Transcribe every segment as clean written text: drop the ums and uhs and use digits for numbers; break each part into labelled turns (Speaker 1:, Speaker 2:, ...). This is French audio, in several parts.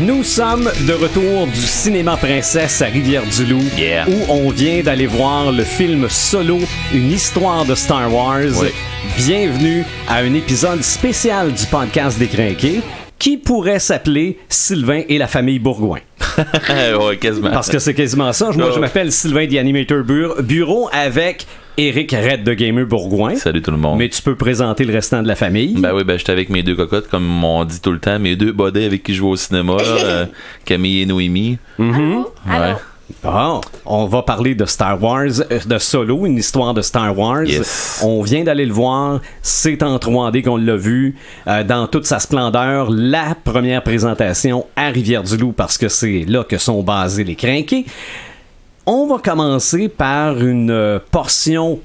Speaker 1: Nous sommes de retour du cinéma Princesse à Rivière-du-Loup, où on vient d'aller voir le film Solo, une histoire de Star Wars.
Speaker 2: Oui.
Speaker 1: Bienvenue à un épisode spécial du podcast des Crinqués qui pourrait s'appeler Sylvain et la famille Bourgoin.
Speaker 2: Ouais, quasiment.
Speaker 1: Parce que c'est quasiment ça. Moi, je m'appelle Sylvain, The Animator Bureau, avec Eric Red de Gamer Bourgoin.
Speaker 2: Salut tout le monde.
Speaker 1: Mais tu peux présenter le restant de la famille.
Speaker 2: Ben oui, j'étais avec mes deux cocottes, comme on dit tout le temps, mes deux bodets avec qui je vais au cinéma, là, Camille et Noémie.
Speaker 1: Mm-hmm.
Speaker 2: Ouais.
Speaker 1: Bon, on va parler de Star Wars, de Solo, une histoire de Star Wars.
Speaker 2: Yes.
Speaker 1: On vient d'aller le voir, c'est en 3D qu'on l'a vu, dans toute sa splendeur, la première présentation à Rivière-du-Loup, parce que c'est là que sont basés les Crinqués. On va commencer par une portion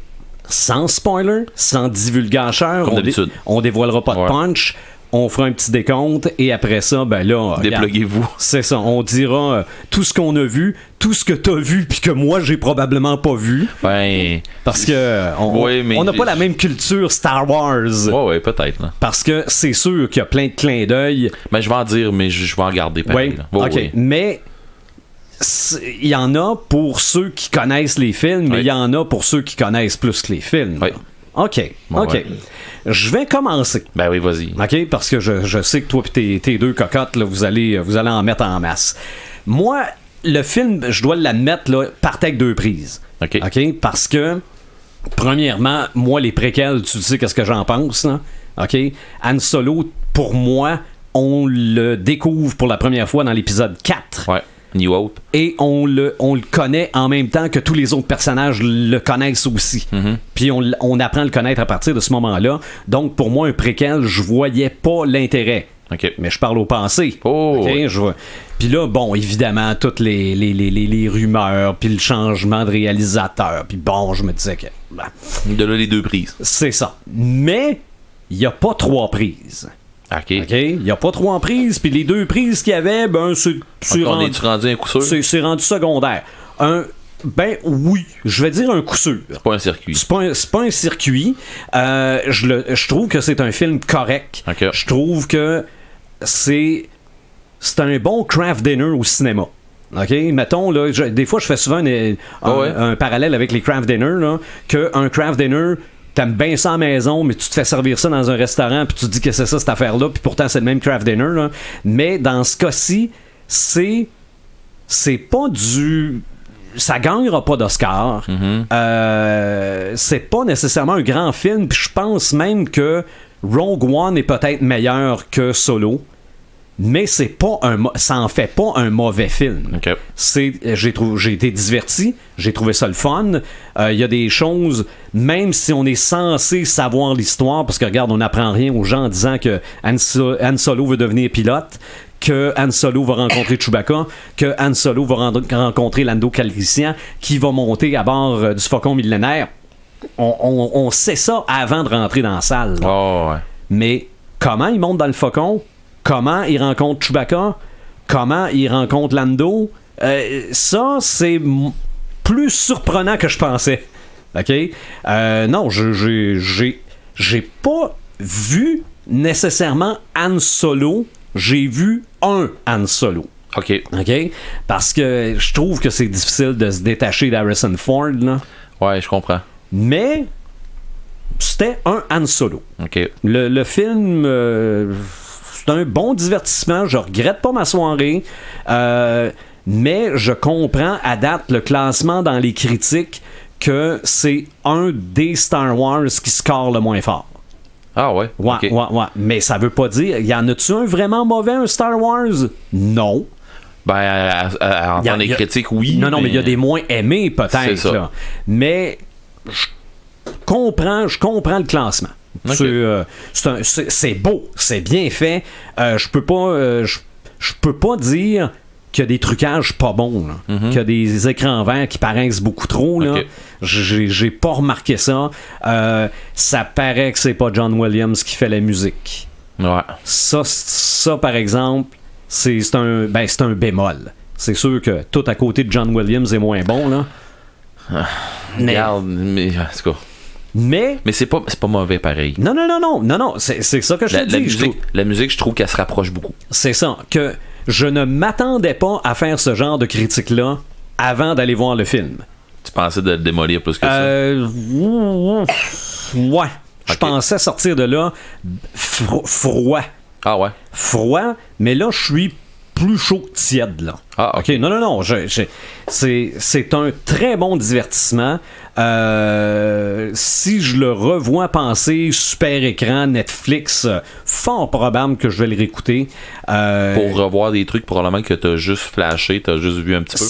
Speaker 1: sans spoiler, sans divulgacheur.
Speaker 2: Comme d'habitude.
Speaker 1: On dévoilera pas de punch. On fera un petit décompte et après ça, ben là...
Speaker 2: Dépluguez-vous.
Speaker 1: C'est ça, on dira tout ce qu'on a vu, tout ce que t'as vu puis que moi j'ai probablement pas vu.
Speaker 2: Ben...
Speaker 1: Parce que on n'a pas la même culture Star Wars.
Speaker 2: Ouais, peut-être. Là.
Speaker 1: Parce que c'est sûr qu'il y a plein de clins d'œil.
Speaker 2: Ben je vais en dire, mais je vais en garder pareil.
Speaker 1: Ouais, ok, mais... Il y en a pour ceux qui connaissent les films, mais il y en a pour ceux qui connaissent plus que les films.
Speaker 2: Oui.
Speaker 1: OK.
Speaker 2: Ouais.
Speaker 1: Je vais commencer.
Speaker 2: Ben oui, vas-y.
Speaker 1: OK? Parce que je sais que toi et tes deux cocottes, là, vous allez en mettre en masse. Moi, le film, je dois l'admettre, là, partait avec deux prises.
Speaker 2: OK.
Speaker 1: Parce que, premièrement, moi, les préquels, tu sais qu'est-ce que j'en pense, là? OK? Han Solo, pour moi, on le découvre pour la première fois dans l'épisode 4.
Speaker 2: Ouais. New Hope.
Speaker 1: Et on le connaît en même temps que tous les autres personnages le connaissent aussi.
Speaker 2: Mm-hmm.
Speaker 1: Puis on apprend à le connaître à partir de ce moment-là. Donc, pour moi, un préquel, je voyais pas l'intérêt.
Speaker 2: OK.
Speaker 1: Mais je parle au passé.
Speaker 2: Oh!
Speaker 1: Okay? Puis là, bon, évidemment, toutes les rumeurs, puis le changement de réalisateur. Puis bon, je me disais que... Ben,
Speaker 2: de là, les deux prises.
Speaker 1: c'est ça. Mais, il n'y a pas trois prises.
Speaker 2: OK.
Speaker 1: Il n'y a pas trois prises, puis les deux prises qu'il y avait, ben, c'est rendu...
Speaker 2: Es-tu rendu un coup sûr?
Speaker 1: C'est rendu secondaire. Ben oui, je vais dire un coup sûr.
Speaker 2: C'est pas un circuit.
Speaker 1: C'est pas un circuit. Je trouve que c'est un film correct.
Speaker 2: Okay.
Speaker 1: Je trouve que c'est un bon craft dinner au cinéma. OK? Mettons, là, des fois, je fais souvent un parallèle avec les craft dinner, là, qu'un craft dinner... T'aimes bien ça à la maison, mais tu te fais servir ça dans un restaurant, puis tu te dis que c'est ça, cette affaire-là, puis pourtant, c'est le même craft dinner, là. Mais dans ce cas-ci, c'est pas du... Ça gagnera pas d'Oscar.
Speaker 2: Mm-hmm.
Speaker 1: C'est pas nécessairement un grand film, puis je pense même que Rogue One est peut-être meilleur que Solo. Mais ça en fait pas un mauvais film.
Speaker 2: Okay.
Speaker 1: J'ai été diverti, j'ai trouvé ça le fun. Il y a des choses, même si on est censé savoir l'histoire, parce que regarde, on n'apprend rien aux gens en disant que Han Solo veut devenir pilote, que Han Solo va rencontrer Chewbacca, que Han Solo va rencontrer Lando Calrissian, qui va monter à bord du Faucon millénaire. On sait ça avant de rentrer dans la salle.
Speaker 2: Oh, ouais.
Speaker 1: Mais comment il monte dans le Faucon? Comment il rencontre Chewbacca? Comment il rencontre Lando? Ça, c'est plus surprenant que je pensais. OK? Non, j'ai pas vu nécessairement Han Solo. J'ai vu un Han Solo.
Speaker 2: OK.
Speaker 1: Parce que je trouve que c'est difficile de se détacher d'Harrison Ford, là.
Speaker 2: Ouais, je comprends.
Speaker 1: Mais c'était un Han Solo.
Speaker 2: OK.
Speaker 1: Le film... c'est un bon divertissement, je regrette pas ma soirée, mais je comprends à date le classement dans les critiques que c'est un des Star Wars qui score le moins fort.
Speaker 2: Ah ouais?
Speaker 1: Ouais,
Speaker 2: okay.
Speaker 1: ouais. Mais ça veut pas dire, y en a-tu un vraiment mauvais, un Star Wars? Non.
Speaker 2: Ben, en entendre les critiques, oui.
Speaker 1: Non, mais il y a des moins aimés peut-être. Là. Mais je comprends le classement. Okay. C'est beau, c'est bien fait. Je peux pas dire qu'il y a des trucages pas bons, qu'il y a des écrans verts qui paraissent beaucoup trop. Là.
Speaker 2: Okay.
Speaker 1: J'ai pas remarqué ça. Ça paraît que c'est pas John Williams qui fait la musique.
Speaker 2: Ouais.
Speaker 1: Ça par exemple, c'est un bémol. C'est sûr que tout à côté de John Williams est moins bon, là.
Speaker 2: Regarde, mais en tout cas.
Speaker 1: Mais
Speaker 2: c'est pas mauvais pareil.
Speaker 1: Non, c'est ça que je te dis.
Speaker 2: La musique, je trouve qu'elle se rapproche beaucoup.
Speaker 1: C'est ça. Que je ne m'attendais pas à faire ce genre de critique-là avant d'aller voir le film.
Speaker 2: Tu pensais de le démolir plus que ça?
Speaker 1: Ouais. Je pensais sortir de là froid.
Speaker 2: Ah ouais?
Speaker 1: Froid, mais là, je suis plus chaud que tiède, là.
Speaker 2: Ah, OK.
Speaker 1: Non. C'est un très bon divertissement. Si je le revois penser super écran, Netflix, fort probable que je vais le réécouter.
Speaker 2: Pour revoir des trucs probablement que t'as juste flashé, t'as juste vu un petit peu.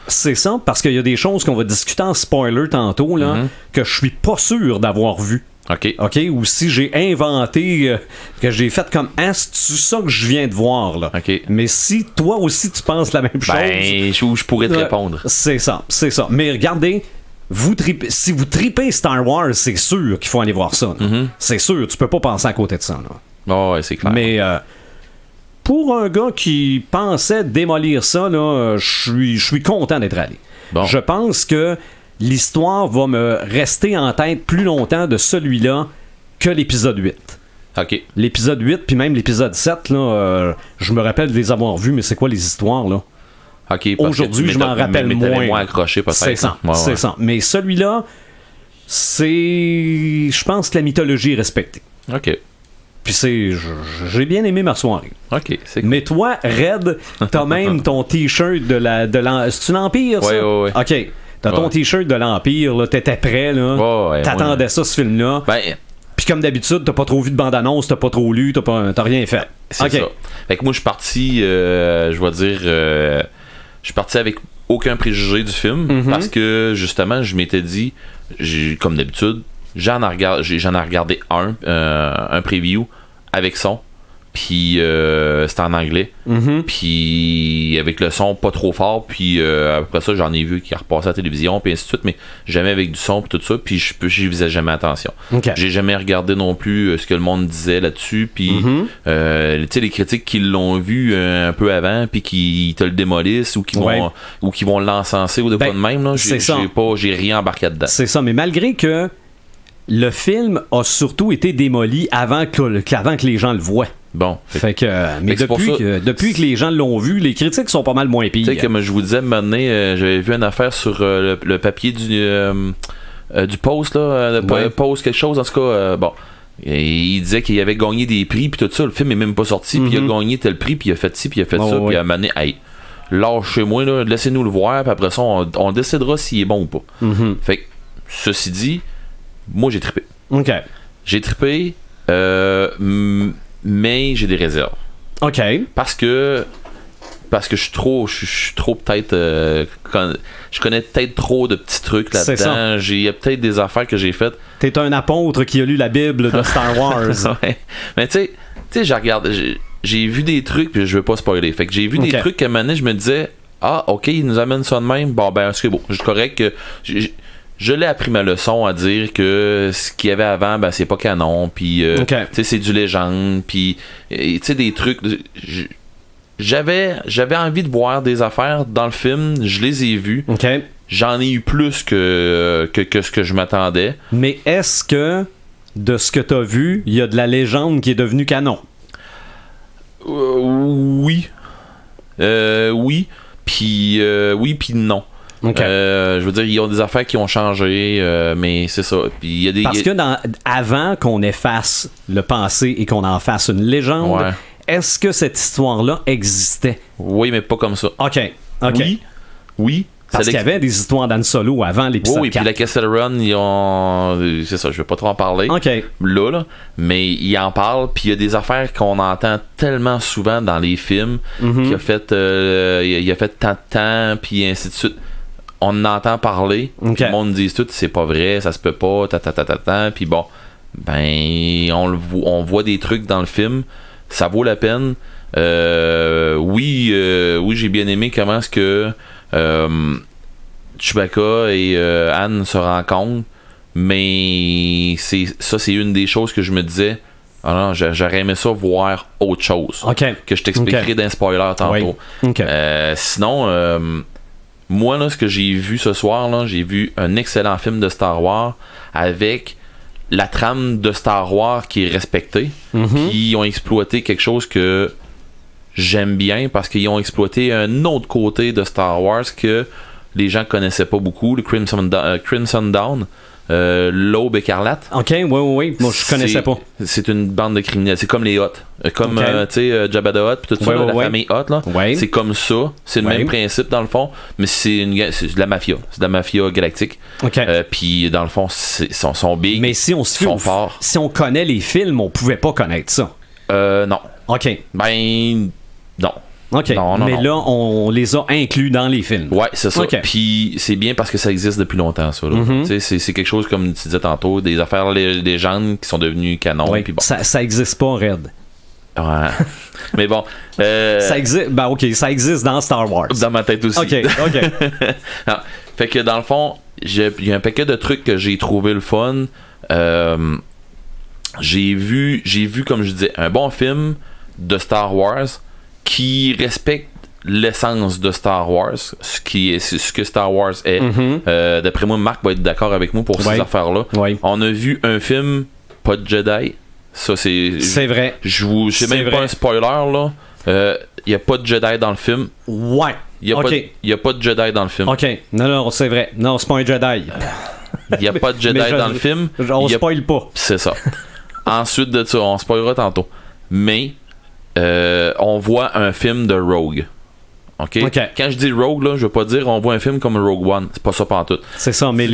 Speaker 1: C'est ça, parce qu'il y a des choses qu'on va discuter en spoiler tantôt, là, que je suis pas sûr d'avoir vu.
Speaker 2: OK.
Speaker 1: Ou si j'ai inventé, que j'ai fait comme c'est ça que je viens de voir, là.
Speaker 2: OK.
Speaker 1: Mais si toi aussi tu penses la même chose.
Speaker 2: Je pourrais te répondre.
Speaker 1: C'est ça. Mais regardez, si vous tripez Star Wars, c'est sûr qu'il faut aller voir ça. C'est sûr, tu peux pas penser à côté de ça, là.
Speaker 2: Oh, ouais, c'est clair.
Speaker 1: Mais pour un gars qui pensait démolir ça, là, je suis content d'être allé.
Speaker 2: Bon.
Speaker 1: Je pense que l'histoire va me rester en tête plus longtemps de celui-là que l'épisode 8.
Speaker 2: OK.
Speaker 1: L'épisode 8, puis même l'épisode 7, là, je me rappelle de les avoir vus, mais c'est quoi les histoires, là?
Speaker 2: OK.
Speaker 1: Aujourd'hui, je m'en rappelle moins.
Speaker 2: Accroché, peut-être.
Speaker 1: C'est ça, c'est ça. Mais celui-là, je pense que la mythologie est respectée.
Speaker 2: OK.
Speaker 1: Puis j'ai bien aimé ma soirée.
Speaker 2: OK, c'est cool.
Speaker 1: Mais toi, Red, t'as même ton t-shirt c'est-tu l'Empire, ça?
Speaker 2: Ouais.
Speaker 1: OK. T'as ton t-shirt de l'Empire, là, t'étais prêt, là. T'attendais ça, ce film-là. Puis comme d'habitude, t'as pas trop vu de bande-annonce, t'as pas trop lu, t'as rien fait.
Speaker 2: C'est ça. Fait que moi, je suis parti, je vais dire, je suis parti avec aucun préjugé du film, parce que, justement, je m'étais dit, comme d'habitude, j'en ai regardé un preview avec son. Puis c'était en anglais. Puis avec le son pas trop fort. Puis après ça, j'en ai vu qui repassait à la télévision, puis ainsi de suite, mais jamais avec du son, puis tout ça. Puis j'y faisais jamais attention. J'ai jamais regardé non plus ce que le monde disait là-dessus. Puis tu sais, les critiques qui l'ont vu un peu avant, puis qui te le démolissent ou qui vont l'encenser ou de quoi de même, là, j'ai rien embarqué dedans.
Speaker 1: C'est ça, mais malgré que le film a surtout été démoli avant que les gens le voient.
Speaker 2: Bon.
Speaker 1: Mais depuis que les gens l'ont vu, les critiques sont pas mal moins pires.
Speaker 2: Tu sais, comme je vous disais, maintenant, j'avais vu une affaire sur le papier du Post, là, Post quelque chose, en tout cas, bon. Et il disait qu'il avait gagné des prix, puis tout ça, le film est même pas sorti, puis il a gagné tel prix, puis il a fait ci, puis il a fait ça, puis il a amené, lâchez-moi, là, laissez-nous le voir, puis après ça, on décidera s'il est bon ou pas. Fait que, ceci dit, moi, j'ai trippé.
Speaker 1: OK.
Speaker 2: J'ai trippé, mais j'ai des réserves.
Speaker 1: OK.
Speaker 2: Parce que je suis trop peut-être je connais peut-être trop de petits trucs là-dedans. Il y a peut-être des affaires que j'ai faites.
Speaker 1: T'es un apôtre qui a lu la Bible de Star Wars.
Speaker 2: Ouais. Mais tu sais, j'ai vu des trucs, puis je veux pas spoiler. Fait que j'ai vu des trucs qu'à un moment donné, je me disais, OK, ils nous amènent ça de même. Bon, ben, c'est bon. Je suis correct que je l'ai appris ma leçon à dire que ce qu'il y avait avant, ben c'est pas canon, puis tu sais, c'est du légende, puis tu sais, des trucs. J'avais envie de voir des affaires dans le film, je les ai vues. J'en ai eu plus que ce que je m'attendais.
Speaker 1: Mais est-ce que de ce que t'as vu, il y a de la légende qui est devenue canon?
Speaker 2: Oui. Oui. Puis non. Je veux dire, il y a des affaires qui ont changé, mais c'est ça. Puis il y a des.
Speaker 1: Parce que avant qu'on efface le passé et qu'on en fasse une légende, est-ce que cette histoire-là existait?
Speaker 2: Oui, mais pas comme ça.
Speaker 1: OK.
Speaker 2: Oui.
Speaker 1: Parce qu'il y avait des histoires d'Han Solo avant l'épisode 4.
Speaker 2: Oui, puis la Kessel Run, c'est ça, je vais pas trop en parler. Là, mais ils en parlent, puis il y a des affaires qu'on entend tellement souvent dans les films, qu'il a fait, il a fait tant de temps, puis ainsi de suite. On entend parler, puis le monde dit tout, c'est pas vrai, ça se peut pas, puis bon, ben, on voit des trucs dans le film, ça vaut la peine. Oui, j'ai bien aimé comment est-ce que Chewbacca et Han se rencontrent, mais c'est une des choses que je me disais, non, j'aurais aimé ça voir autre chose, que je t'expliquerai d'un spoiler tantôt. Sinon, moi là, ce que j'ai vu ce soir là, j'ai vu un excellent film de Star Wars avec la trame de Star Wars qui est respectée, puis ils ont exploité quelque chose que j'aime bien parce qu'ils ont exploité un autre côté de Star Wars que les gens connaissaient pas beaucoup, le Crimson Dawn. L'Aube écarlate.
Speaker 1: Ok, oui. Moi, je connaissais pas.
Speaker 2: C'est une bande de criminels. C'est comme les Hutt. Comme, tu sais, Jabba the Hutt, puis tout ça, la famille Hutt, là. C'est comme ça. C'est le même principe, dans le fond. Mais c'est de la mafia. C'est de la mafia galactique. Puis, dans le fond, sont big.
Speaker 1: Mais si on
Speaker 2: sont forts.
Speaker 1: Si on connaît les films, on pouvait pas connaître ça.
Speaker 2: Non.
Speaker 1: Ok.
Speaker 2: Ben, non.
Speaker 1: OK. Mais là, on les a inclus dans les films.
Speaker 2: Ouais, c'est ça. Puis c'est bien parce que ça existe depuis longtemps, ça. C'est quelque chose, comme tu disais tantôt, des affaires légendes qui sont devenues canon. Puis bon.
Speaker 1: Ça existe pas, Red.
Speaker 2: Ouais. Mais bon.
Speaker 1: Ça existe. Ben, OK, ça existe dans Star Wars.
Speaker 2: Dans ma tête aussi.
Speaker 1: OK.
Speaker 2: Non. Fait que dans le fond, il y a un paquet de trucs que j'ai trouvé le fun. J'ai vu, comme je disais, un bon film de Star Wars qui respecte l'essence de Star Wars, ce que Star Wars est. D'après moi, Marc va être d'accord avec moi pour ces affaires-là. On a vu un film, pas de Jedi. Ça, c'est
Speaker 1: vrai.
Speaker 2: C'est même pas un spoiler, là. Il n'y a pas de Jedi dans le film.
Speaker 1: Ouais.
Speaker 2: Il n'y a pas de Jedi dans le film.
Speaker 1: OK. Non, c'est vrai. Non, c'est pas un Jedi.
Speaker 2: Il n'y a pas de Jedi dans le film.
Speaker 1: On spoil pas.
Speaker 2: C'est ça. Ensuite de ça, on spoilera tantôt. Mais on voit un film de Rogue. Okay? Quand je dis Rogue, là, je veux pas dire on voit un film comme Rogue One. C'est pas ça pantoute.
Speaker 1: C'est ça, mais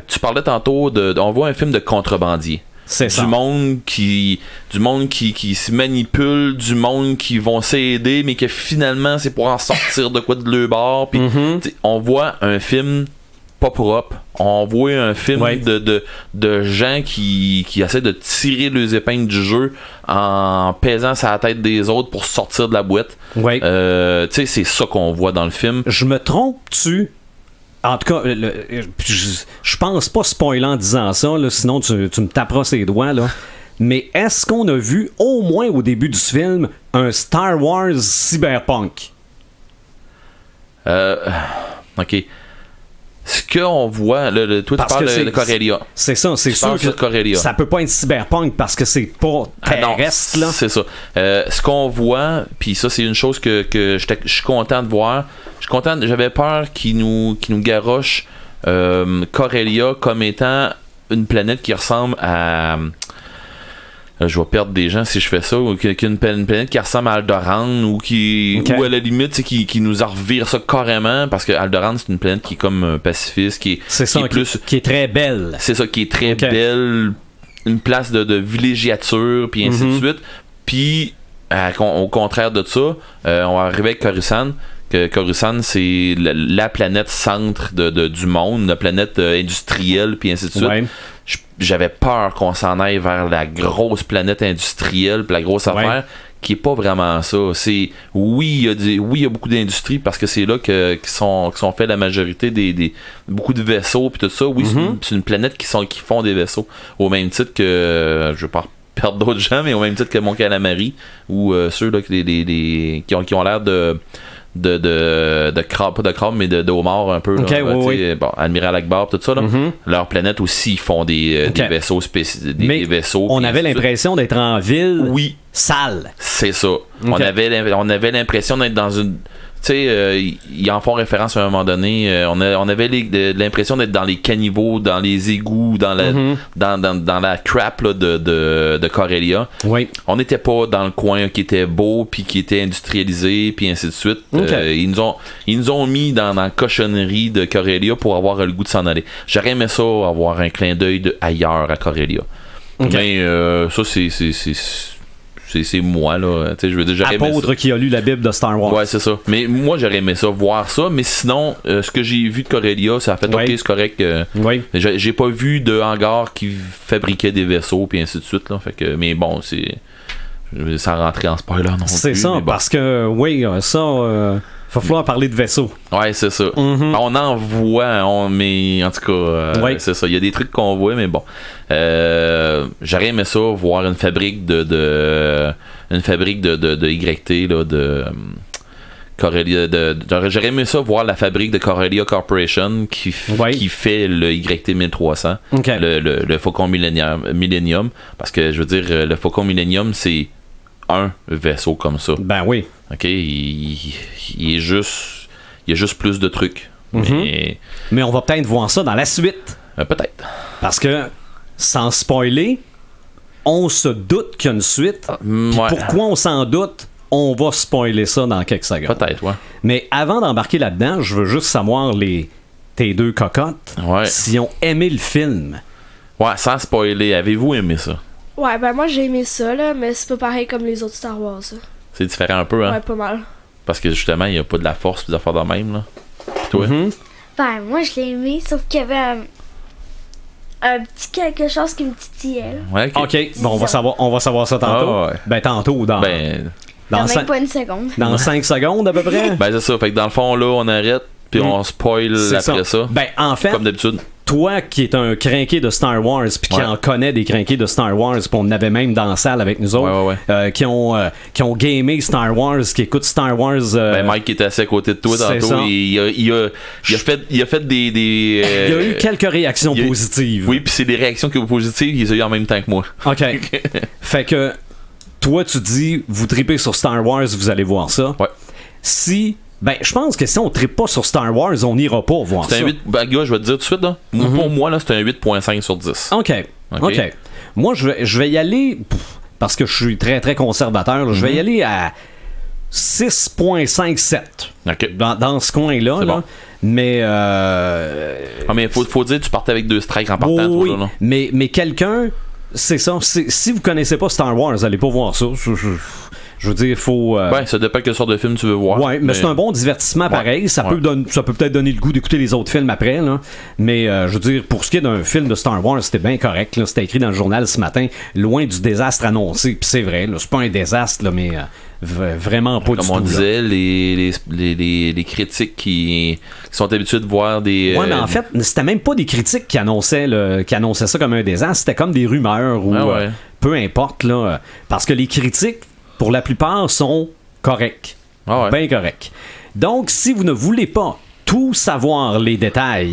Speaker 2: tu parlais tantôt on voit un film de contrebandier.
Speaker 1: C'est ça.
Speaker 2: Du monde qui se manipule, du monde qui vont s'aider, mais que finalement c'est pour en sortir de quoi de leur bord. Puis on voit un film pas propre. On voit un film de gens qui essaient de tirer les épingles du jeu en pesant sur la tête des autres pour sortir de la boîte. C'est ça qu'on voit dans le film.
Speaker 1: Je me trompe-tu? En tout cas, je pense pas spoiler en disant ça, là, sinon tu me taperas ses doigts. Là. Mais est-ce qu'on a vu, au moins au début du film, un Star Wars cyberpunk?
Speaker 2: OK. Ce qu'on voit, toi tu parles de Corellia.
Speaker 1: C'est ça, c'est sûr que ça peut pas être cyberpunk parce que c'est pas terrestre. Là.
Speaker 2: C'est ça. Ce qu'on voit, puis ça c'est une chose que je suis content de voir. J'avais peur qu'il nous garoche Corellia comme étant une planète qui ressemble à... je vais perdre des gens si je fais ça, ou qu'une planète qui ressemble à Alderaan, ou ou à la limite qui nous revire ça carrément, parce que Alderaan c'est une planète qui est comme pacifiste, qui
Speaker 1: est très belle.
Speaker 2: C'est ça, qui est très belle, une place de villégiature, puis ainsi de suite. Puis au contraire de ça, on va arriver avec Coruscant. Coruscant, c'est la planète centre du monde, la planète industrielle, puis ainsi de suite. J'avais peur qu'on s'en aille vers la grosse planète industrielle, puis la grosse affaire, qui est pas vraiment ça. Oui, il y a beaucoup d'industries parce que c'est là qui sont faits la majorité beaucoup de vaisseaux, puis tout ça. Oui, c'est une planète qui font des vaisseaux. Au même titre que, je veux pas perdre d'autres gens, mais au même titre que Mon Calamari, ou ceux là, qui ont l'air de crabe, pas de crabe, mais de homard un peu. Bon, Admiral Akbar, tout ça. Là. Leur planète aussi, ils font des vaisseaux spécifiques. Des vaisseaux.
Speaker 1: On avait l'impression d'être en ville.
Speaker 2: Oui.
Speaker 1: Sale.
Speaker 2: C'est ça. On avait l'impression d'être dans une. Tu sais, ils en font référence à un moment donné. On avait l'impression d'être dans les caniveaux, dans les égouts, dans la crap là, de Corellia. On n'était pas dans le coin qui était beau, puis qui était industrialisé, puis ainsi de suite. Ils nous ont mis dans la cochonnerie de Corellia pour avoir le goût de s'en aller. J'aurais aimé ça, avoir un clin d'œil ailleurs à Corellia. Mais ça, c'est moi là, tu sais, je veux dire,
Speaker 1: apôtre qui a lu la Bible de Star Wars.
Speaker 2: Ouais, c'est ça. Mais moi j'aurais aimé ça, voir ça, mais sinon ce que j'ai vu de Corellia, ça a fait ok, c'est correct. J'ai pas vu de hangar qui fabriquait des vaisseaux puis ainsi de suite là, fait que mais bon, c'est sans rentrer en spoiler non plus.
Speaker 1: C'est ça, parce que va falloir parler de vaisseaux.
Speaker 2: Ouais, c'est ça. On en voit, mais en tout cas, c'est ça. Il y a des trucs qu'on voit, mais bon. J'aurais aimé ça, voir une fabrique de YT, là, de Corellia. J'aurais aimé ça, voir la fabrique de Corellia Corporation qui fait le YT 1300, le Faucon Millennium. Parce que, je veux dire, le Faucon Millennium, c'est un vaisseau comme ça.
Speaker 1: Ben oui.
Speaker 2: OK, il est juste... Il y a juste plus de trucs.
Speaker 1: Mais on va peut-être voir ça dans la suite.
Speaker 2: Peut-être.
Speaker 1: Parce que, sans spoiler, on se doute qu'il y a une suite. Pourquoi on s'en doute? On va spoiler ça dans quelques secondes.
Speaker 2: Peut-être, ouais.
Speaker 1: Mais avant d'embarquer là-dedans, je veux juste savoir tes deux cocottes, s'ils ont aimé le film.
Speaker 2: Ouais, sans spoiler, avez-vous aimé ça?
Speaker 3: Ouais, ben moi j'ai aimé ça, là, mais c'est pas pareil comme les autres Star Wars. Ça.
Speaker 2: C'est différent un peu, hein?
Speaker 3: Ouais, pas mal.
Speaker 2: Parce que justement, il n'y a pas de la force pis des affaires de même, là. Pis toi?
Speaker 4: Ben, moi je l'ai aimé, sauf qu'il y avait un petit quelque chose qui me titillait.
Speaker 2: Ouais,
Speaker 1: OK, bon, on va savoir ça tantôt. Ben, tantôt, dans
Speaker 4: même pas une seconde.
Speaker 1: Dans 5 secondes, à peu près?
Speaker 2: Ben, c'est ça. Fait que dans le fond, là, on arrête, puis on spoil après ça.
Speaker 1: Ben, en fait...
Speaker 2: Comme d'habitude.
Speaker 1: Toi qui es un crinqué de Star Wars puis qui en connaît des crinqués de Star Wars, puis on en avait même dans la salle avec nous autres qui ont gamé Star Wars, qui écoutent Star Wars.
Speaker 2: Ben Mike était assis à côté de toi tantôt, il a fait des
Speaker 1: il y a eu quelques réactions positives.
Speaker 2: Oui, puis c'est des réactions positives, il les a eu en même temps que moi.
Speaker 1: OK. Fait que toi tu dis vous tripez sur Star Wars, vous allez voir ça.
Speaker 2: Ouais.
Speaker 1: Ben, je pense que si on trippe pas sur Star Wars, on n'ira pas voir ça.
Speaker 2: C'est un 8... Ben, gars, je vais te dire tout de suite, là. Pour moi, là, c'est un 8.5 sur 10.
Speaker 1: OK. Moi, je vais y aller, parce que je suis très, très conservateur, je vais y aller à 6.57.
Speaker 2: OK.
Speaker 1: Dans ce coin-là.
Speaker 2: Bon.
Speaker 1: Mais...
Speaker 2: mais faut dire que tu partais avec 2 strikes en partant.
Speaker 1: Oui,
Speaker 2: toujours, là.
Speaker 1: Mais quelqu'un... C'est ça. Si vous connaissez pas Star Wars, allez pas voir ça. Je veux dire, il faut...
Speaker 2: Ben, ça dépend quelle sorte de film tu veux voir.
Speaker 1: Ouais, mais c'est un bon divertissement pareil. Ça peut peut-être donner le goût d'écouter les autres films après. Là. Mais je veux dire, pour ce qui est d'un film de Star Wars, c'était bien correct. Là. C'était écrit dans le journal ce matin, loin du désastre annoncé. Puis c'est vrai, là, c'est pas un désastre, là, mais vraiment pas du tout.
Speaker 2: Comme on disait, les critiques qui sont habitués de voir des...
Speaker 1: Ouais, mais en fait, c'était même pas des critiques qui annonçaient ça comme un désastre. C'était comme des rumeurs ou peu importe. Là, parce que les critiques, pour la plupart, sont corrects. Bien corrects. Donc, si vous ne voulez pas tout savoir les détails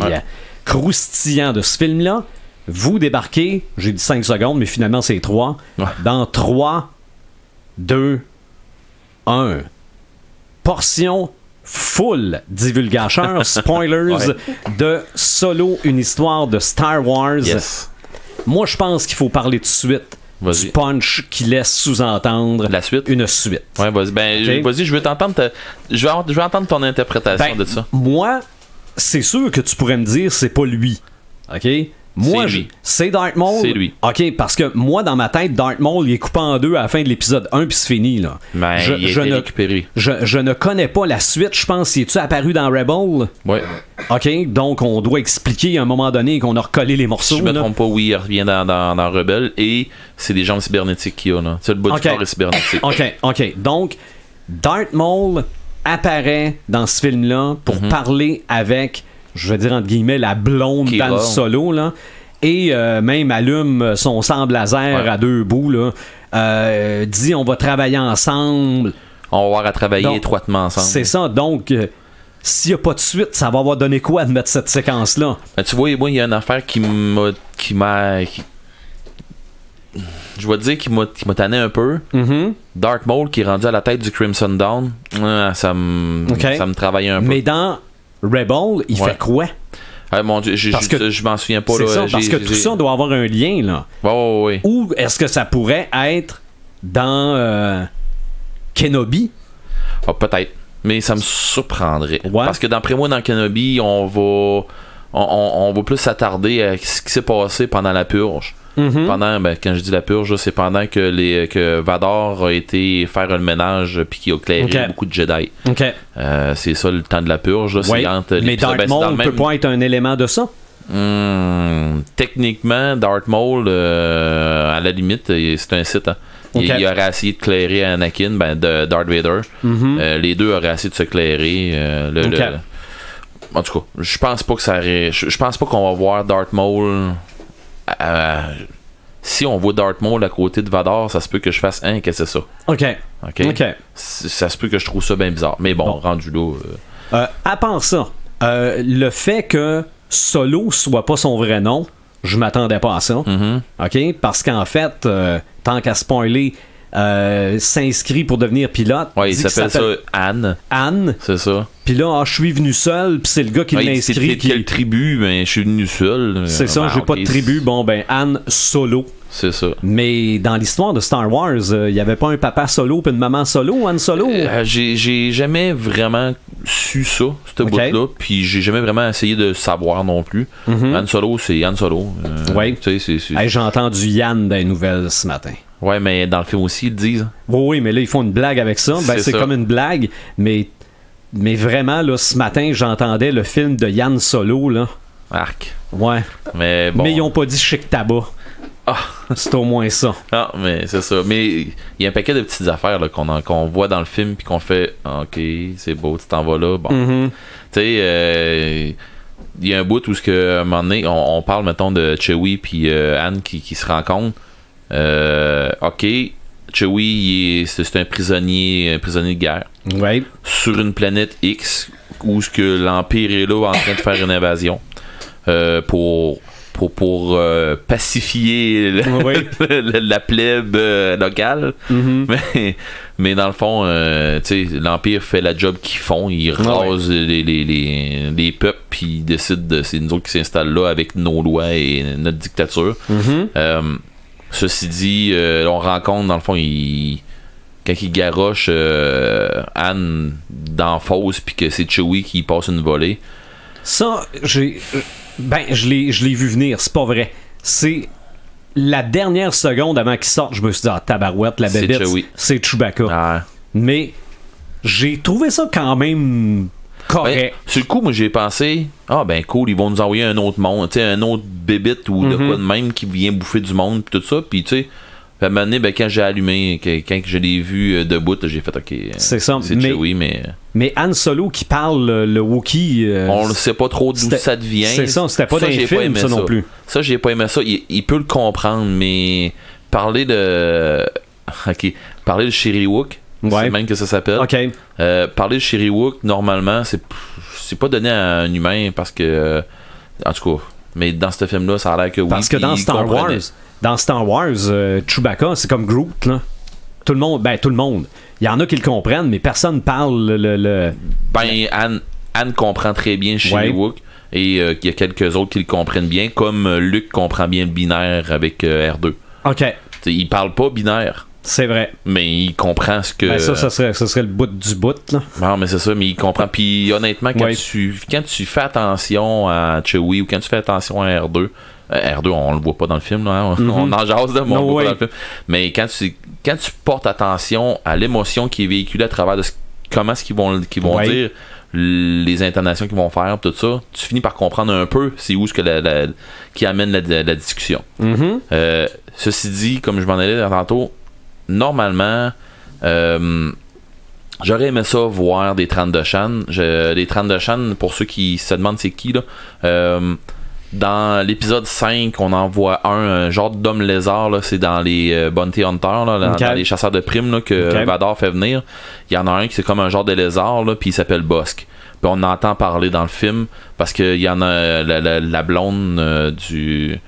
Speaker 1: croustillants de ce film-là, vous débarquez, j'ai dit 5 secondes, mais finalement c'est 3, dans 3, 2, 1. Portion full divulgateur, spoilers de Solo, une histoire de Star Wars.
Speaker 2: Yes.
Speaker 1: Moi, je pense qu'il faut parler tout de suite du punch qui laisse sous-entendre
Speaker 2: la suite.
Speaker 1: Une suite.
Speaker 2: Ouais, vas-y. Ben, vas-y, je veux t'entendre. Je vais entendre ton interprétation de ça.
Speaker 1: Moi, c'est sûr que tu pourrais me dire c'est pas lui. OK? Moi, c'est Darth Maul.
Speaker 2: C'est lui.
Speaker 1: OK, parce que moi, dans ma tête, Darth Maul, il est coupé en deux à la fin de l'épisode 1 puis c'est fini, là.
Speaker 2: Ben, il a été récupéré.
Speaker 1: Je ne connais pas la suite. Je pense, est-tu apparu dans Rebel?
Speaker 2: Ouais.
Speaker 1: OK, donc on doit expliquer à un moment donné qu'on a recollé les morceaux.
Speaker 2: Si je me trompe pas, oui, il revient dans Rebel et c'est des jambes cybernétiques qu'il y a, là. C'est le bas du corps est cybernétique.
Speaker 1: OK. Donc, Darth Maul apparaît dans ce film-là pour parler avec... je vais dire entre guillemets la blonde dans le Solo là, et même allume son sang laser à 2 bouts là, dit on va travailler ensemble,
Speaker 2: on va avoir à travailler étroitement ensemble.
Speaker 1: C'est ça, donc s'il n'y a pas de suite, ça va avoir donné quoi de mettre cette séquence là?
Speaker 2: Ben, tu vois, moi il y a une affaire qui m'a je vais te dire qui m'a tanné un peu. Darth Maul qui est rendu à la tête du Crimson Dawn, ça me travaillait un peu.
Speaker 1: Mais dans Rebel, il fait quoi?
Speaker 2: Mon Dieu, je m'en souviens pas.
Speaker 1: C'est ça, parce que tout ça doit avoir un lien, là.
Speaker 2: Oui.
Speaker 1: Ou est-ce que ça pourrait être dans Kenobi?
Speaker 2: Peut-être. Mais ça me surprendrait. Parce que d'après moi, dans Kenobi, on va plus s'attarder à ce qui s'est passé pendant la purge. Pendant, quand je dis la purge, c'est pendant que Vador a été faire le ménage puis qu'il a éclairé beaucoup de Jedi. C'est ça le temps de la purge. Là,
Speaker 1: mais Darth Maul peut pas être un élément de ça?
Speaker 2: Techniquement, Darth Maul, à la limite, c'est un site. Hein. Il aurait essayé de clairer Anakin, de Darth Vader. Les deux auraient essayé de se clairer. En tout cas, je pense pas que ça aurait. Je pense pas qu'on va voir Darth Maul. Si on voit Darth Maul à côté de Vador, ça se peut que je fasse qu'est-ce que c'est ça? OK. Ça se peut que je trouve ça bien bizarre. Mais bon. Rendu là.
Speaker 1: À part ça, le fait que Solo soit pas son vrai nom, je m'attendais pas à ça. OK? Parce qu'en fait, tant qu'à spoiler, s'inscrit pour devenir pilote.
Speaker 2: Ouais, il s'appelle ça Anne.
Speaker 1: Anne.
Speaker 2: C'est ça.
Speaker 1: Puis là, je suis venu seul, puis c'est le gars qui l'inscrit.
Speaker 2: C'est quelle tribu? Ben, je suis venu seul.
Speaker 1: C'est ça, j'ai pas de tribu. Bon, ben, Anne Solo.
Speaker 2: C'est ça.
Speaker 1: Mais dans l'histoire de Star Wars, il y avait pas un papa solo puis une maman solo, Han Solo?
Speaker 2: J'ai jamais vraiment su ça, ce bout-là, puis j'ai jamais vraiment essayé de savoir non plus. Han Solo, c'est Han Solo.
Speaker 1: Oui. J'ai entendu Yann dans les nouvelles ce matin.
Speaker 2: Ouais, mais dans le film aussi, ils le disent.
Speaker 1: Oui, mais là, ils font une blague avec ça. Ben, c'est comme une blague, mais vraiment, là, ce matin, j'entendais le film de Yann Solo, là.
Speaker 2: Arc.
Speaker 1: Ouais.
Speaker 2: Mais bon.
Speaker 1: Mais ils ont pas dit Chic Tabac.
Speaker 2: Ah.
Speaker 1: C'est au moins ça.
Speaker 2: Ah, mais c'est ça. Mais il y a un paquet de petites affaires là, qu'on voit dans le film puis qu'on fait OK, c'est beau, tu t'en vas là. Bon. Tu sais, il y a un bout où à un moment donné, on parle, mettons, de Chewie puis Anne qui se rencontrent. OK, Chewie, c'est un prisonnier de guerre.
Speaker 1: Ouais.
Speaker 2: Sur une planète X où ce que l'Empire est là en train de faire une invasion pour pacifier la plèbe locale. Mais dans le fond, l'Empire fait la job qu'ils font. Ils rasent les peuples, puis ils décident c'est nous autres qui s'installent là avec nos lois et notre dictature. Ceci dit, on rencontre, dans le fond, quand il garoche Anne dans fosse, puis que c'est Chewie qui passe une volée.
Speaker 1: Ça, je l'ai vu venir, c'est pas vrai. C'est la dernière seconde avant qu'il sorte, je me suis dit, tabarouette, la bébête, c'est Chewbacca. Ah. Mais j'ai trouvé ça quand même correct.
Speaker 2: Ben, sur le coup, moi j'ai pensé, cool, ils vont nous envoyer un autre monde, tu sais, un autre bébête ou de quoi de même qui vient bouffer du monde, pis tout ça, pis tu sais. À un moment donné, quand j'ai allumé, quand je l'ai vu debout, j'ai fait OK.
Speaker 1: C'est ça.
Speaker 2: C'est Chewie, mais.
Speaker 1: Mais Han Solo qui parle le Wookiee.
Speaker 2: On ne sait pas trop d'où ça devient.
Speaker 1: C'est ça, c'était pas dans les films, ça non plus.
Speaker 2: Ça, j'ai pas aimé ça. Il peut le comprendre, mais parler de. OK. Parler de Chiriwook, c'est même que ça s'appelle.
Speaker 1: OK.
Speaker 2: Parler de Chiriwook, normalement, c'est pas donné à un humain parce que. En tout cas. Mais dans ce film-là, ça a l'air que oui.
Speaker 1: Parce que dans Star Wars, Chewbacca, c'est comme Groot, là. Tout le monde. Il y en a qui le comprennent, mais personne parle
Speaker 2: Ben, Anne comprend très bien Chewbacca. Et il y a quelques autres qui le comprennent bien, comme Luke comprend bien le binaire avec R2.
Speaker 1: OK.
Speaker 2: Il parle pas binaire.
Speaker 1: C'est vrai.
Speaker 2: Mais il comprend ce que...
Speaker 1: Ben ça serait le bout du bout, là.
Speaker 2: Non, mais c'est ça, mais il comprend. Puis honnêtement, quand tu fais attention à Chewie ou quand tu fais attention à R2, R2, on le voit pas dans le film, là, hein? On en jase de mon voit pas dans le film. Mais quand tu portes attention à l'émotion qui est véhiculée à travers de comment est-ce qu'ils vont dire, les intonations qu'ils vont faire, tout ça, tu finis par comprendre un peu c'est où ce que qui amène la discussion. Ceci dit, comme je m'en allais tantôt, normalement, j'aurais aimé ça voir des Trandoshan. Les Trandoshan, pour ceux qui se demandent c'est qui, là, dans l'épisode 5, on en voit un genre d'homme lézard, là, c'est dans les Bounty Hunters, là, dans les chasseurs de primes là, que Vador fait venir. Il y en a un qui c'est comme un genre de lézard, puis il s'appelle Bossk. Puis on entend parler dans le film parce qu'il y en a la blonde du...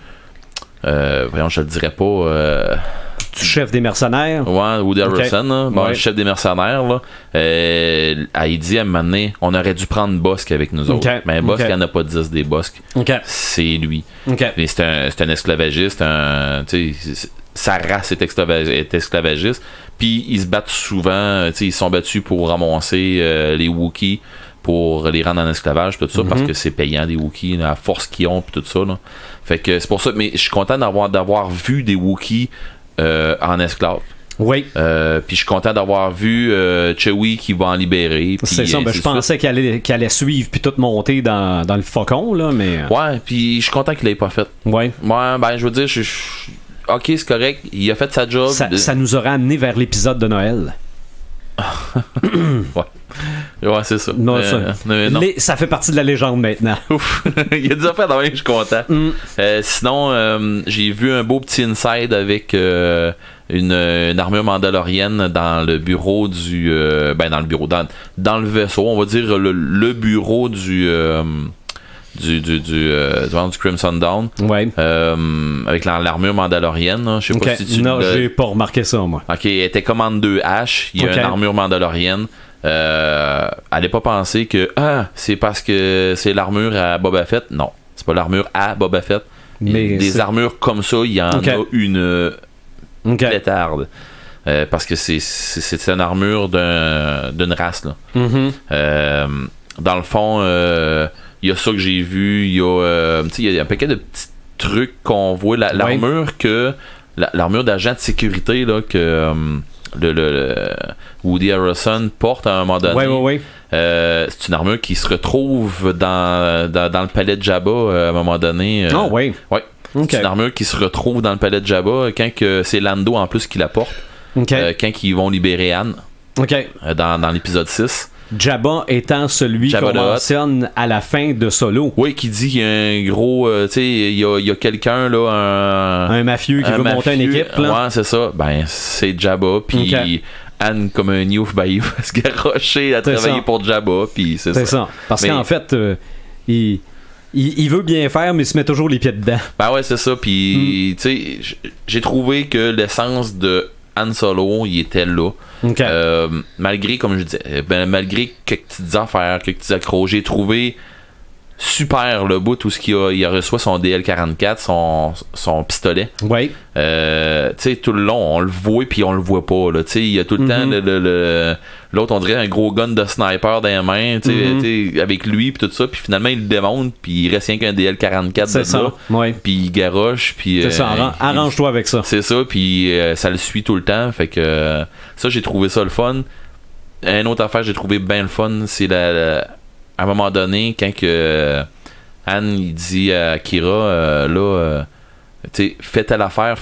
Speaker 2: voyons, je le dirais pas...
Speaker 1: du chef des mercenaires.
Speaker 2: Ouais, Woody Harrelson, le chef des mercenaires, là. Il dit à un moment donné, on aurait dû prendre Bossk avec nous autres. Mais Bossk, il n'y en a pas 10 des Bossk. C'est lui. Et c'est un esclavagiste, sa race est esclavagiste. Puis ils se battent souvent, ils se sont battus pour ramasser les Wookiees, pour les rendre en esclavage, tout ça, parce que c'est payant des Wookiees, la force qu'ils ont, puis tout ça. Là. Fait que c'est pour ça, mais je suis content d'avoir vu des Wookiees en esclave.
Speaker 1: Oui.
Speaker 2: Puis je suis content d'avoir vu Chewie qui va en libérer.
Speaker 1: C'est ça, je pensais qu'il allait suivre puis tout monter dans le faucon, là, mais...
Speaker 2: Ouais, puis je suis content qu'il l'ait pas fait.
Speaker 1: Ouais.
Speaker 2: Ouais, ben je veux dire, ok, c'est correct, il a fait sa job.
Speaker 1: Ça nous aurait amené vers l'épisode de Noël.
Speaker 2: Ouais, c'est ça.
Speaker 1: Non,
Speaker 2: non.
Speaker 1: Ça fait partie de la légende maintenant.
Speaker 2: Il y a des affaires dans je suis content. Sinon, j'ai vu un beau petit inside avec une armure mandalorienne dans le bureau du... dans le vaisseau, on va dire le bureau du du Crimson Dawn.
Speaker 1: Ouais.
Speaker 2: Avec l'armure mandalorienne. Je sais pas si tu
Speaker 1: non, j'ai pas remarqué ça, moi.
Speaker 2: Ok, elle était commande 2H. Il y a une armure mandalorienne. Allez pas penser que c'est parce que c'est l'armure à Boba Fett. Non, c'est pas l'armure à Boba Fett. Mais des armures comme ça, il y en a une pétarde. Parce que c'est une armure d'une race. Là. Dans le fond, il y a ça que j'ai vu. Il y a un paquet de petits trucs qu'on voit. L'armure que l'armure d'agent de sécurité là, que le Woody Harrelson porte à un moment donné. C'est une armure qui se retrouve dans le palais de Jabba à un moment donné. C'est une armure qui se retrouve dans le palais de Jabba quand c'est Lando en plus qui la porte. Quand ils vont libérer Anne dans l'épisode 6.
Speaker 1: Jabba étant celui qu'on mentionne à la fin de Solo.
Speaker 2: Oui, qui dit qu'il y a un gros... tu sais, il y a quelqu'un, là,
Speaker 1: un mafieux qui veut monter une équipe. Là.
Speaker 2: Ouais, c'est ça. Ben, c'est Jabba, puis Anne, comme un youth, ben, il va se garrocher à travailler pour Jabba, puis c'est ça.
Speaker 1: Parce qu'en fait, il veut bien faire, mais il se met toujours les pieds dedans.
Speaker 2: Ben ouais, c'est ça. Puis, tu sais, j'ai trouvé que l'essence de Han Solo, il était là. Malgré, comme je disais, malgré quelques petites affaires, quelques petits accros, j'ai trouvé super le bout, tout ce il a reçoit son DL-44, son pistolet.
Speaker 1: Oui.
Speaker 2: Tu sais, tout le long, on le voit puis on le voit pas. Tu sais, il y a tout le temps l'autre, on dirait un gros gun de sniper dans les mains, tu sais, avec lui puis tout ça, puis finalement il le démonte puis il reste rien qu'un DL-44
Speaker 1: c'est ça.
Speaker 2: Puis il garoche puis
Speaker 1: c'est ça, arrange-toi avec ça.
Speaker 2: C'est ça, puis ça le suit tout le temps, fait que ça, j'ai trouvé ça le fun. Une autre affaire que j'ai trouvé bien le fun, c'est à un moment donné, quand Anne il dit à Kira fais telle affaire,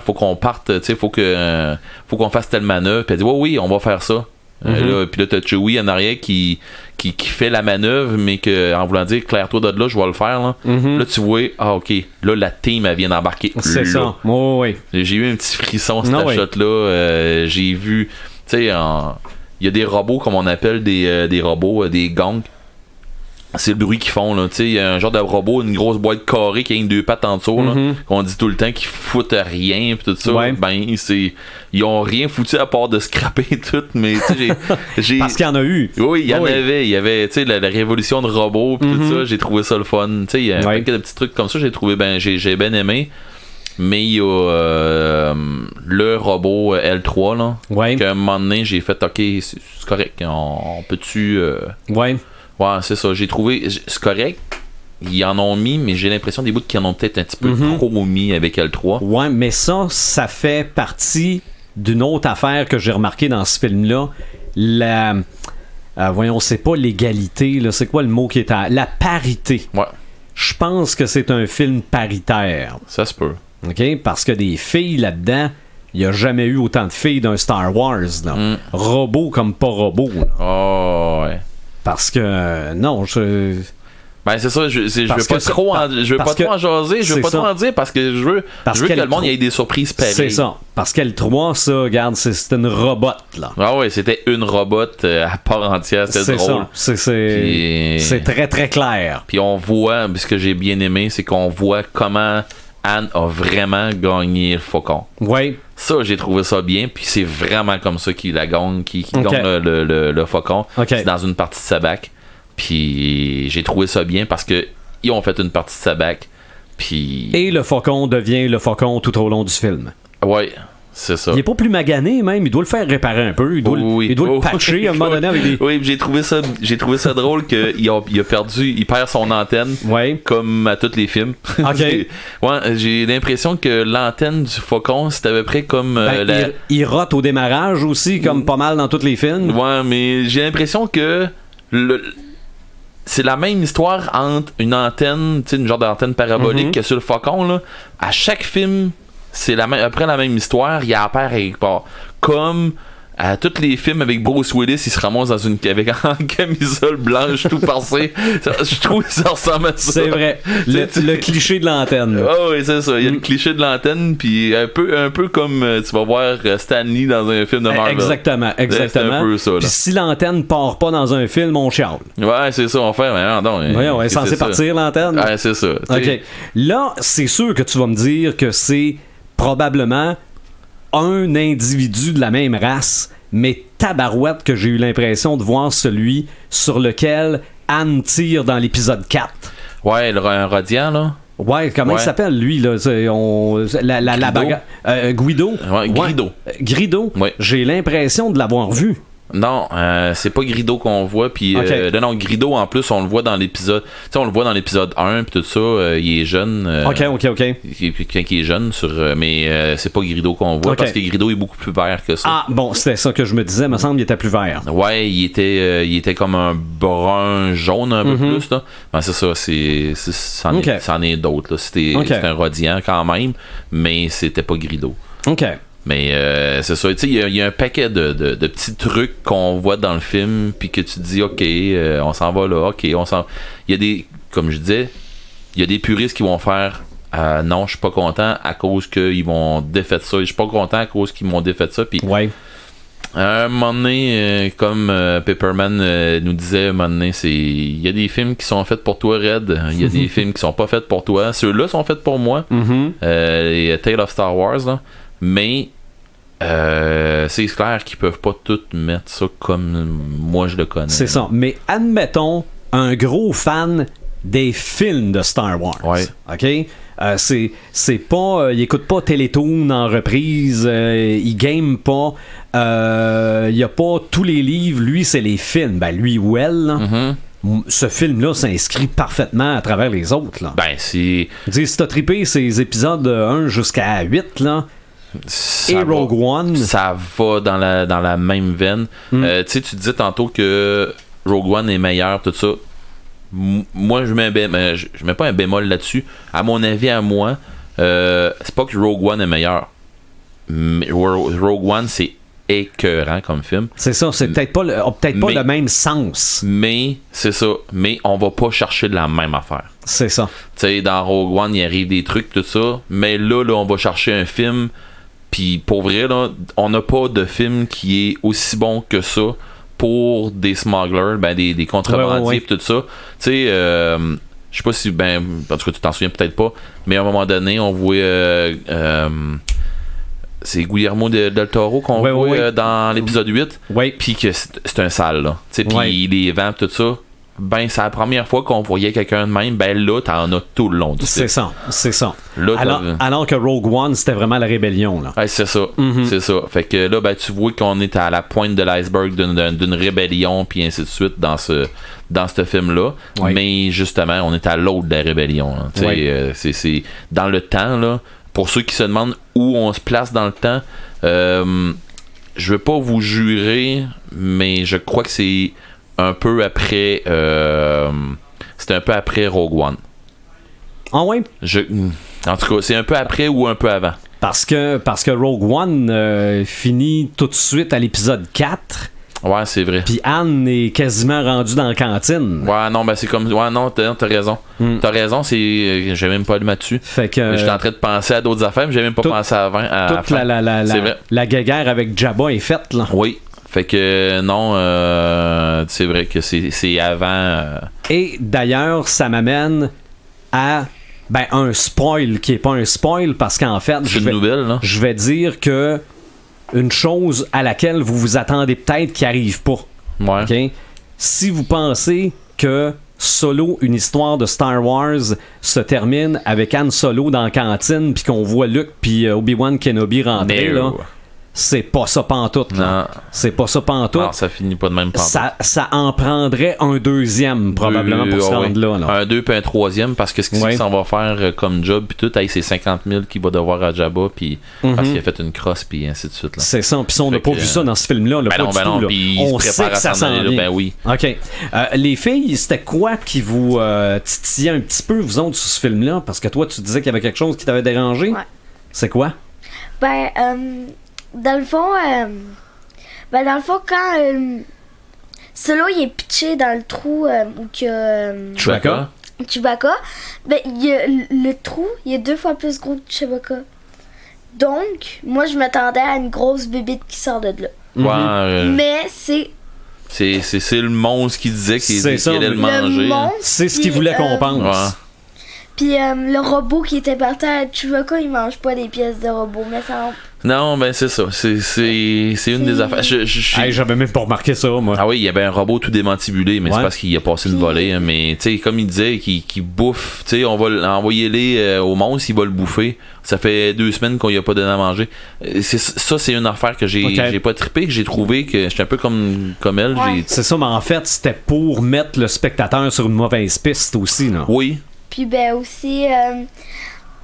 Speaker 2: faut qu'on parte, faut qu'on fasse telle manœuvre, puis elle dit oui, on va faire ça. Puis là t'as Chewie en arrière qui fait la manœuvre, mais que en voulant dire claire-toi de là, je vais le faire là. Là tu vois, ok, là la team elle vient d'embarquer.
Speaker 1: C'est ça. Oui.
Speaker 2: J'ai eu un petit frisson cette shot là. J'ai vu, tu sais, il y a des robots comme on appelle des robots, des gangs. C'est le bruit qu'ils font là, tu sais, il y a un genre de robot, une grosse boîte carrée qui a une deux pattes en dessous là, qu'on dit tout le temps qu'ils foutent rien pis tout ça. Ben ils ont rien foutu à part de scraper tout, mais tu sais j'ai
Speaker 1: parce qu'il y en a eu.
Speaker 2: Oui, il y avait tu sais la révolution de robots pis tout ça, j'ai trouvé ça le fun, tu sais il y a un paquet de petits trucs comme ça, j'ai trouvé j'ai bien aimé. Mais il y a le robot L3 là, qu'à un moment donné j'ai fait ok, c'est correct, on peut-tu ouais, c'est ça. J'ai trouvé... C'est correct. Ils en ont mis, mais j'ai l'impression des bouts qu'ils en ont peut-être un petit peu trop mis avec L3.
Speaker 1: Ouais, mais ça fait partie d'une autre affaire que j'ai remarqué dans ce film-là. Voyons, c'est pas l'égalité, là. C'est quoi le mot qui est la parité.
Speaker 2: Ouais.
Speaker 1: Je pense que c'est un film paritaire.
Speaker 2: Ça se peut.
Speaker 1: OK? Parce que des filles là-dedans, il n'y a jamais eu autant de filles d'un Star Wars, là. Robot comme pas robot, là.
Speaker 2: Oh, ouais.
Speaker 1: Parce que non,
Speaker 2: ben c'est ça, je veux pas trop en jaser, je veux pas trop en dire parce que je veux que le monde ait des surprises pareilles.
Speaker 1: C'est ça. Parce qu'elle 3 ça, regarde, c'est une robot là.
Speaker 2: Ah ouais, c'était une robot à part entière, c'était drôle.
Speaker 1: C'est très très clair.
Speaker 2: Puis on voit, ce que j'ai bien aimé, c'est qu'on voit comment Anne a vraiment gagné le faucon.
Speaker 1: Oui.
Speaker 2: Ça, j'ai trouvé ça bien, puis c'est vraiment comme ça qu'il la gagne, qu'il gagne le faucon. C'est dans une partie de sa bac. Puis j'ai trouvé ça bien parce que ils ont fait une partie de sa bac. Puis... Et
Speaker 1: le faucon devient le faucon tout au long du film.
Speaker 2: Ouais, c'est ça.
Speaker 1: Il est pas plus magané même, il doit le faire réparer un peu, il doit le patcher à un moment donné avec des...
Speaker 2: Oui, j'ai trouvé ça drôle qu'il perd son antenne, comme à tous les films. J'ai l'impression que l'antenne du faucon, c'est à peu près comme
Speaker 1: il rote au démarrage aussi, comme pas mal dans tous les films.
Speaker 2: Ouais, mais j'ai l'impression que c'est la même histoire entre une antenne, tu sais, une genre d'antenne parabolique que sur le faucon là. À chaque film, c'est après la même histoire, il apparaît quelque part. Comme à tous les films avec Bruce Willis, il se ramasse dans avec une camisole blanche tout parcé. Je trouve que ça ressemble à ça.
Speaker 1: C'est vrai. Le cliché de l'antenne.
Speaker 2: Oh oui, c'est ça. Il y a le cliché de l'antenne, puis un peu comme tu vas voir Stan Lee dans un film de Marvel.
Speaker 1: Exactement.
Speaker 2: C'est un peu ça.
Speaker 1: Puis si l'antenne part pas dans un film, on chiale.
Speaker 2: Ouais, c'est ça, on fait. Mais non,
Speaker 1: voyons, on est censé partir l'antenne.
Speaker 2: Ouais, c'est ça.
Speaker 1: OK. Là, c'est sûr que tu vas me dire que c'est probablement un individu de la même race, mais tabarouette que j'ai eu l'impression de voir celui sur lequel Anne tire dans l'épisode 4.
Speaker 2: Ouais, un Rodian, là.
Speaker 1: Ouais, comment il s'appelle, lui, là? La bagarre. Guido?
Speaker 2: Ouais, Grido.
Speaker 1: Grido?
Speaker 2: Ouais.
Speaker 1: J'ai l'impression de l'avoir vu.
Speaker 2: Non, c'est pas Grido qu'on voit, puis non, Grido en plus on le voit dans l'épisode, tu sais, on le voit dans l'épisode 1 puis tout ça, il est jeune.
Speaker 1: OK.
Speaker 2: Quand il est jeune mais c'est pas Grido qu'on voit parce que Grido est beaucoup plus vert que ça.
Speaker 1: Ah bon, c'était ça que je me disais, me semble qu'il était plus vert.
Speaker 2: Ouais, il était comme un brun jaune un peu plus là. Ben, c'est ça, c'en est d'autres là, c'était un Rodian quand même, mais c'était pas Grido.
Speaker 1: OK.
Speaker 2: Mais c'est ça, tu sais, il y a un paquet de petits trucs qu'on voit dans le film, puis que tu te dis, OK, on s'en va là, OK, on s'en... Il y a des, comme je disais, il y a des puristes qui vont faire, non, je suis pas content à cause qu'ils m'ont défait ça, je suis pas content à cause qu'ils m'ont défait ça, puis...
Speaker 1: Ouais.
Speaker 2: À un moment donné, comme Pepperman nous disait, un moment donné, il y a des films qui sont faits pour toi, Red. Il y a des films qui sont pas faits pour toi. Ceux-là sont faits pour moi. Les Tale of Star Wars, là. Mais c'est clair qu'ils peuvent pas tout mettre ça comme moi je le connais.
Speaker 1: C'est ça. Mais admettons un gros fan des films de Star Wars.
Speaker 2: Ouais.
Speaker 1: OK? C'est pas... il écoute pas Télétoon en reprise. Il game pas. Il y a pas tous les livres. Lui, c'est les films. Ben, lui ou elle, là, ce film-là s'inscrit parfaitement à travers les autres. Là.
Speaker 2: Ben, c'est...
Speaker 1: Si t'as trippé ces épisodes 1 jusqu'à 8, là... Et Rogue One,
Speaker 2: ça va dans la même veine. Tu sais, tu disais tantôt que Rogue One est meilleur, tout ça. Moi, je mets pas un bémol là-dessus. À mon avis, à moi, c'est pas que Rogue One est meilleur. Mais Rogue One, c'est écœurant comme film.
Speaker 1: C'est ça, c'est peut-être pas le même sens.
Speaker 2: Mais, c'est ça. Mais on va pas chercher de la même affaire.
Speaker 1: C'est ça.
Speaker 2: Tu sais, dans Rogue One, il arrive des trucs, tout ça. Mais là, on va chercher un film. Puis pour vrai, là, on n'a pas de film qui est aussi bon que ça pour des smugglers, ben des contrebandiers et tout ça. Tu sais, je sais pas si, en tout cas, tu t'en souviens peut-être pas, mais à un moment donné, on voit... c'est Guillermo del Toro qu'on voit dans l'épisode 8.
Speaker 1: Oui.
Speaker 2: Puis que c'est un sale, là. Tu sais, puis les vents tout ça. Ben, c'est la première fois qu'on voyait quelqu'un de même. Ben là, t'en as tout le long du film.
Speaker 1: C'est ça.
Speaker 2: Là,
Speaker 1: alors que Rogue One, c'était vraiment la rébellion, là.
Speaker 2: Ouais, c'est ça. C'est ça. Fait que là, ben, tu vois qu'on est à la pointe de l'iceberg d'une rébellion, puis ainsi de suite dans ce film-là. Oui. Mais justement, on est à l'autre de la rébellion. C'est dans le temps, là. Pour ceux qui se demandent où on se place dans le temps, je veux pas vous jurer, mais je crois que c'est un peu après c'était un peu après Rogue One.
Speaker 1: Ah ouais?
Speaker 2: En tout cas, c'est un peu après ou un peu avant.
Speaker 1: Parce que Rogue One finit tout de suite à l'épisode 4.
Speaker 2: Ouais, c'est vrai.
Speaker 1: Puis Anne est quasiment rendue dans la cantine.
Speaker 2: Ouais, non, ben c'est comme... Ouais, non, t'as raison. T'as raison, c'est... J'ai même pas lu là-dessus.
Speaker 1: Fait que...
Speaker 2: J'étais en train de penser à d'autres affaires, mais j'ai même pas pensé à
Speaker 1: toute la guéguerre avec Jabba est faite, là.
Speaker 2: Oui. Fait que non, c'est vrai que c'est avant.
Speaker 1: Et d'ailleurs, ça m'amène à un spoil qui est pas un spoil parce qu'en fait, je vais dire que une chose à laquelle vous vous attendez peut-être qui arrive pas.
Speaker 2: Ouais.
Speaker 1: Okay? Si vous pensez que Solo, une histoire de Star Wars, se termine avec Han Solo dans la cantine puis qu'on voit Luke puis Obi-Wan Kenobi rentrer là. C'est pas ça pantoute.
Speaker 2: Non.
Speaker 1: C'est pas ça pantoute.
Speaker 2: Non, ça finit pas de même pantoute.
Speaker 1: Ça en prendrait un deuxième, probablement, pour se rendre là.
Speaker 2: Un 2 puis un troisième, parce que ce qu'il s'en va faire comme job, puis tout, c'est 50 000 qu'il va devoir à Jabba, puis parce qu'il a fait une crosse, puis ainsi de suite. Là.
Speaker 1: C'est ça. Puis on n'a pas vu ça dans ce film-là. On sait que ça s'en vient.
Speaker 2: Ben oui.
Speaker 1: OK. Les filles, c'était quoi qui vous titillait un petit peu, vous autres, sur ce film-là? Parce que toi, tu disais qu'il y avait quelque chose qui t'avait dérangé.
Speaker 4: Ouais.
Speaker 1: C'est quoi?
Speaker 4: Dans le fond, Ben, dans le fond, quand Solo il est pitché dans le trou où qu'il y a Chewbacca, ben, le trou, il est 2 fois plus gros que Chewbacca. Donc, moi, je m'attendais à une grosse bébite qui sort de là.
Speaker 2: Ouais,
Speaker 4: Mais c'est
Speaker 2: le monstre qui disait qu'il allait le manger.
Speaker 1: C'est ce qu'il voulait qu'on pense.
Speaker 2: Ouais.
Speaker 4: Puis le robot qui était par terre, Chewbacca, il mange pas des pièces de robot, mais ça...
Speaker 2: Non, ben c'est ça. C'est une des affaires.
Speaker 1: J'avais même pas remarqué ça, moi.
Speaker 2: Ah oui, il y avait un robot tout démantibulé, mais c'est parce qu'il a passé une volée. Hein, mais tu sais, comme il disait, qu'il bouffe, tu sais, on va envoyer au monstre, il va le bouffer. Ça fait 2 semaines qu'on y a pas donné à manger. C'est une affaire que j'ai pas trippé, que j'ai trouvé que j'étais un peu comme elle.
Speaker 4: Ouais.
Speaker 1: C'est ça, mais en fait, c'était pour mettre le spectateur sur une mauvaise piste aussi, non?
Speaker 2: Oui.
Speaker 4: Puis ben aussi,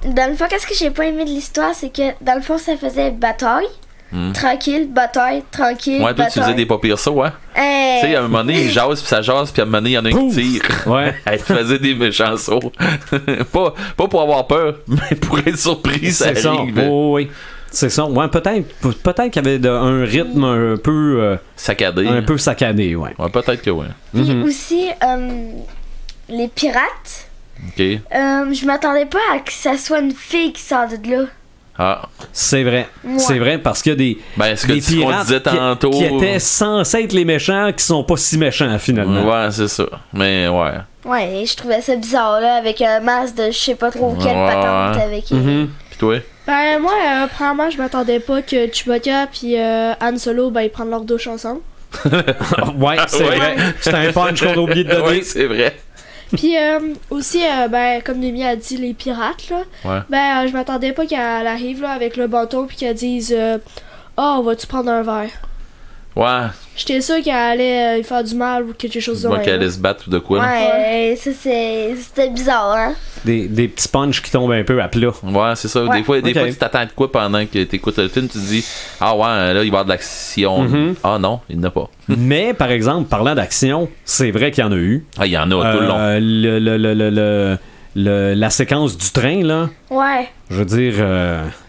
Speaker 4: dans le fond, qu'est-ce que j'ai pas aimé de l'histoire, c'est que dans le fond, ça faisait bataille, tranquille, tranquille.
Speaker 2: Ouais, toi, tu faisais des pas pires ça, ouais. Tu sais, à un moment donné, il jase, puis ça jase, puis à un moment donné, il y en a un qui tire.
Speaker 1: Ouais.
Speaker 2: Elle faisait des méchants sauts. pas pour avoir peur, mais pour être surpris, ça arrive.
Speaker 1: Oui. C'est ça. Ouais, peut-être qu'il y avait un rythme un peu
Speaker 2: saccadé.
Speaker 1: Un peu saccadé, ouais.
Speaker 2: Ouais, peut-être que ouais.
Speaker 4: Puis aussi, les pirates.
Speaker 2: Ok.
Speaker 4: Je m'attendais pas à que ça soit une fille qui sort de là.
Speaker 2: Ah.
Speaker 1: C'est vrai.
Speaker 4: Ouais.
Speaker 1: C'est vrai parce qu'il y a des
Speaker 2: pirates
Speaker 1: disait
Speaker 2: tantôt
Speaker 1: qui étaient censés être les méchants qui sont pas si méchants finalement.
Speaker 2: Ouais, c'est ça. Mais ouais.
Speaker 4: Ouais, je trouvais ça bizarre là, avec un masque de je sais pas trop quelle patente avec.
Speaker 2: Puis toi?
Speaker 3: Ben moi, premièrement, je m'attendais pas que Chewbacca puis Han Solo, ben ils prennent leur douche ensemble.
Speaker 1: Ouais, c'est vrai. C'est un punch qu'on a oublié de donner.
Speaker 2: Ouais, c'est vrai.
Speaker 3: Puis aussi, ben, comme Demi a dit, les pirates, là, ben, je m'attendais pas qu'elle arrive là, avec le bâton puis qu'elle dise on va-tu prendre un verre?
Speaker 2: Ouais.
Speaker 3: J'étais sûr qu'elle allait faire du mal ou quelque chose de même.
Speaker 2: Qu'elle allait se battre ou de quoi.
Speaker 4: Ouais, ça c'était bizarre, hein?
Speaker 1: Des petits punchs qui tombent un peu à plat.
Speaker 2: Ouais, c'est ça. Des fois, tu t'attends de quoi pendant que t'écoutes le film, tu te dis ah ouais, là, il va y avoir de l'action. Ah non, il n'y en a pas.
Speaker 1: Mais, par exemple, parlant d'action, c'est vrai qu'il y en a eu.
Speaker 2: Ah, il y en a tout le long.
Speaker 1: La séquence du train, là.
Speaker 4: Ouais.
Speaker 1: Je veux dire.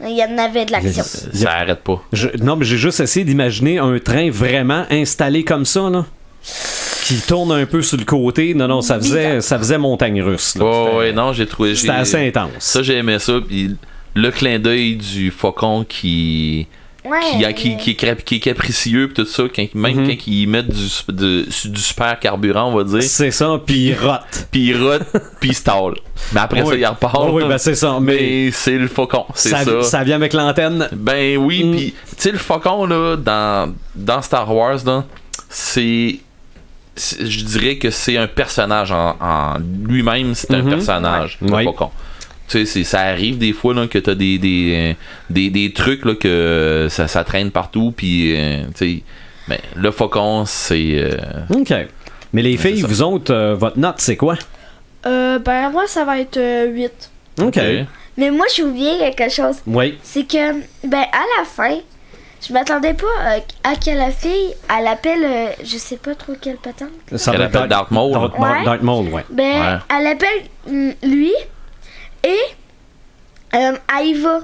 Speaker 4: Il y en avait de l'action.
Speaker 2: Ça arrête pas.
Speaker 1: Non, mais j'ai juste essayé d'imaginer un train vraiment installé comme ça, là. Qui tourne un peu sur le côté. Non, ça faisait montagne russe. Là.
Speaker 2: Ouais, non, j'ai trouvé.
Speaker 1: C'était assez intense.
Speaker 2: Ça, j'ai aimé ça. Puis le clin d'œil du faucon qui est capricieux pis tout ça, quand ils mettent du super carburant, on va dire.
Speaker 1: C'est ça, puis il rote.
Speaker 2: Puis il stall. Mais après ça, il repart.
Speaker 1: Oui, ben c'est ça.
Speaker 2: Mais c'est le faucon, c'est ça.
Speaker 1: Ça vient avec l'antenne.
Speaker 2: Ben oui, puis tu sais, le faucon, là, dans Star Wars, là, je dirais que c'est un personnage en lui-même, c'est un personnage, le faucon. Tu sais, ça arrive des fois là, que t'as des trucs là, que ça traîne partout, puis tu sais, mais le faucon, c'est.
Speaker 1: Ok. Mais les filles, vous autres, votre note, c'est quoi?
Speaker 3: Ben moi, ça va être 8.
Speaker 1: Ok.
Speaker 4: Mais moi, j'ai oublié quelque chose.
Speaker 1: Oui.
Speaker 4: C'est que, ben, à la fin, je m'attendais pas à que la fille, elle appelle, je sais pas trop quelle patente.
Speaker 2: Elle appelle Darth Maul.
Speaker 1: Darth Maul, ouais.
Speaker 4: Ben, elle appelle lui. Et Aïva.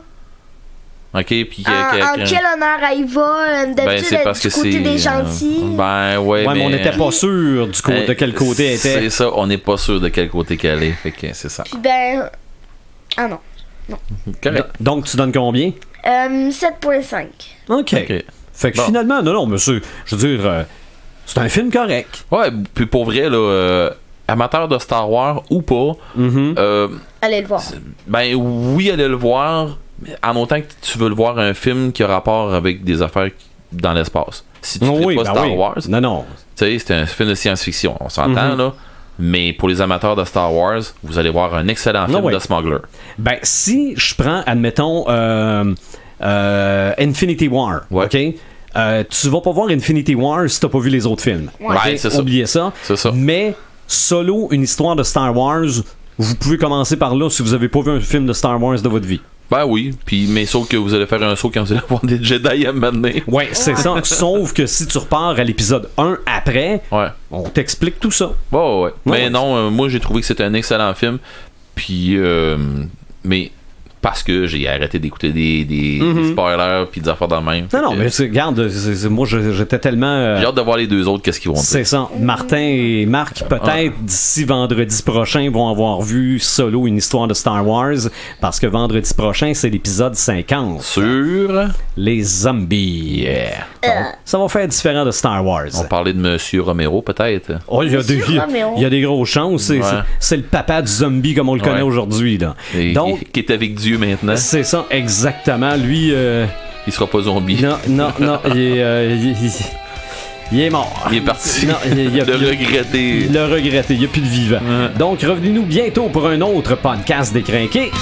Speaker 2: Ok, puis
Speaker 4: en quel honneur Aïva? D'habitude,
Speaker 2: c'est parce
Speaker 4: du
Speaker 2: que
Speaker 4: côté des gentils.
Speaker 2: Ben ouais,
Speaker 1: mais on n'était pas sûr de quel côté elle était.
Speaker 2: C'est ça, on n'est pas sûr de quel côté qu'elle est. Fait que c'est ça.
Speaker 4: Puis ben. Ah non.
Speaker 2: Correct.
Speaker 1: Donc tu donnes combien?
Speaker 4: 7.5.
Speaker 1: Ok. Fait que finalement, non, monsieur, je veux dire, c'est un film correct.
Speaker 2: Ouais, puis pour vrai, là. Amateur de Star Wars ou pas,
Speaker 4: allez le voir.
Speaker 2: Ben oui, allez le voir, mais en autant que tu veux le voir un film qui a rapport avec des affaires dans l'espace. Si tu ne pas Star Wars,
Speaker 1: non.
Speaker 2: Tu sais, c'est un film de science-fiction, on s'entend là. Mais pour les amateurs de Star Wars, vous allez voir un excellent film de Smuggler.
Speaker 1: Ben si je prends, admettons, Infinity War, ok? Tu vas pas voir Infinity War si t'as pas vu les autres films.
Speaker 2: Ouais, c'est ça.
Speaker 1: Oubliez ça.
Speaker 2: C'est ça.
Speaker 1: Mais Solo, une histoire de Star Wars, vous pouvez commencer par là si vous avez pas vu un film de Star Wars de votre vie.
Speaker 2: Ben oui, puis mais sauf que vous allez faire un saut quand vous allez voir des Jedi à mener.
Speaker 1: Ouais, c'est ça. Sauf que si tu repars à l'épisode 1 après, on t'explique tout ça.
Speaker 2: Ouais. Mais non, moi j'ai trouvé que c'était un excellent film. Puis mais parce que j'ai arrêté d'écouter des spoilers puis des affaires dans le même.
Speaker 1: Non, mais regarde, moi j'étais tellement.
Speaker 2: J'ai hâte de voir les deux autres, qu'est-ce qu'ils vont dire.
Speaker 1: C'est ça. Martin et Marc, peut-être d'ici vendredi prochain, vont avoir vu Solo, une histoire de Star Wars, parce que vendredi prochain, c'est l'épisode 50.
Speaker 2: Sur
Speaker 1: les zombies. Yeah. Ça va faire différent de Star Wars.
Speaker 2: On parlait de Monsieur Romero, peut-être.
Speaker 1: Oh, il y a des grosses chances. C'est le papa du zombie comme on le connaît aujourd'hui. Là. Donc,
Speaker 2: qui est avec Dieu maintenant.
Speaker 1: C'est ça, exactement. Lui...
Speaker 2: il sera pas zombie.
Speaker 1: Non, il est mort.
Speaker 2: Il est parti.
Speaker 1: Non,
Speaker 2: le regretter.
Speaker 1: Il a plus de vivant. Donc, revenez-nous bientôt pour un autre podcast décrinqué.